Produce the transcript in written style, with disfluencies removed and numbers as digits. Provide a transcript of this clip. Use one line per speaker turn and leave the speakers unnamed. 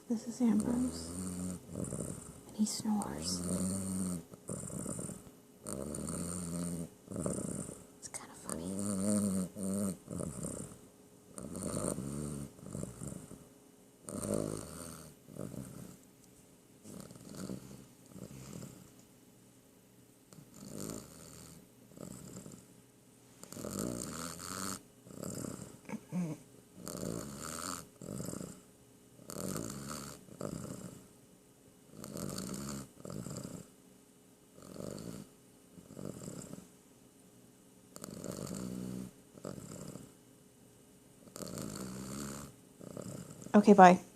This is Ambrose. And he snores. It's kind of funny. Okay, bye.